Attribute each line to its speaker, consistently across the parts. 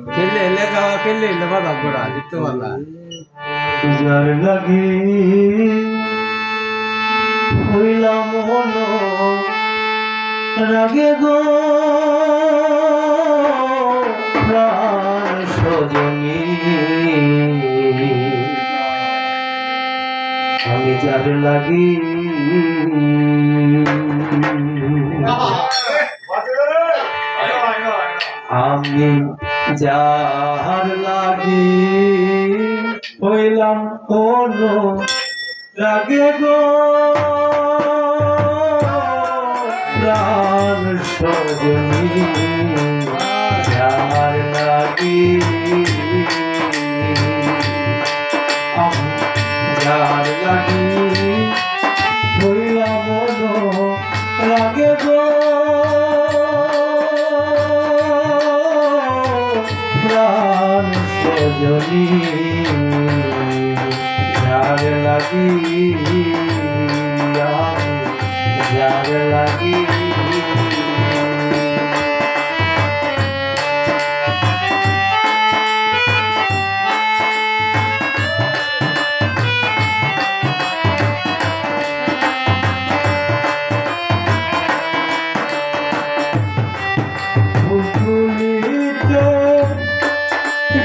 Speaker 1: খেললে এলে গাওয়া খেললে এলে বাবা গোড়া দেখতে পারলা
Speaker 2: যার লাগি হইলাম হলো রাগে গো প্রাণ সজনী আমি যার লাগি আমি যার লাগি হইলাম হলো রাগে গো প্রাণ সজনী যার লাগি আমি যার লাগি হইলাম হলো রাগে গো প্রাণ সজনী যার লাগি যার লাগি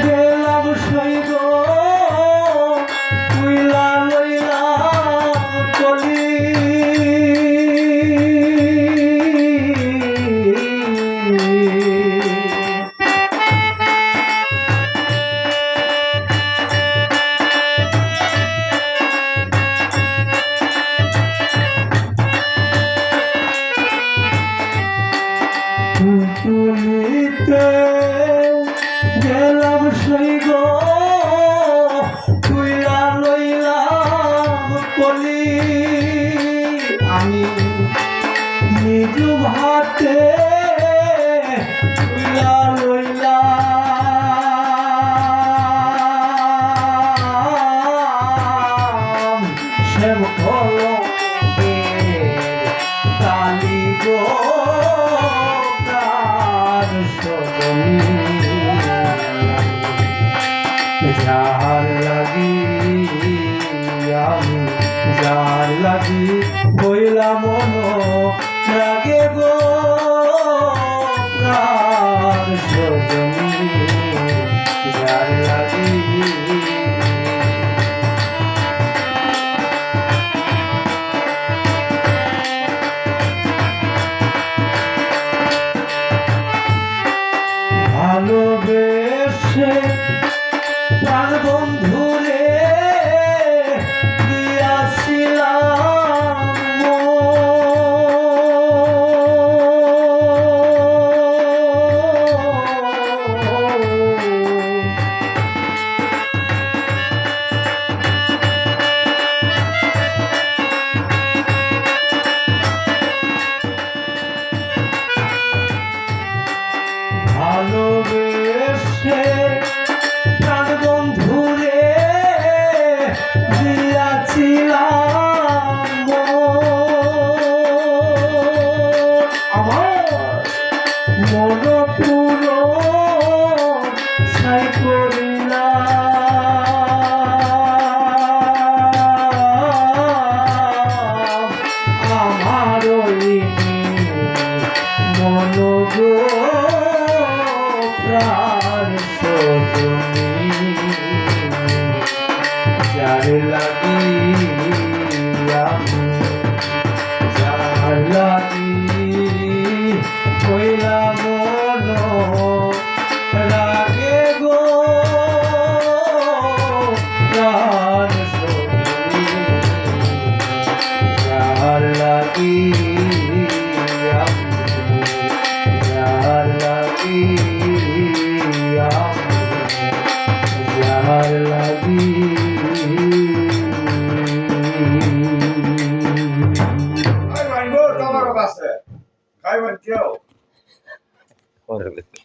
Speaker 2: গেলাম সৈগ উইলা লইলা কলি তুলিতে গেলাম সৈগ তুইলা লইলাম কলি আমি নিজ ভাতে তুইলা লইলাম শ্যাম কলকে কালি গো যার লাগি আমি যার লাগি হইলাম মনো রাগে গো প্রাণ সজনী যার লাগি ভালোবেসে প্রাণ বন্ধুরে দিয়াছিলাম ভালোবেসে প্রাণ বন্ধুরে দিয়াছিলাম আমার মন পুরো ছাই করিলাম আমার ওই মন গো প্রাণ সজনী যার লাগি আমি যার লাগি হইলাম মনো রাগে গো প্রাণ সজনী যার লাগি যার লাগি যার লাগি
Speaker 3: Ai, vai embora, tá lá, Basta. Cai, vai, tchau.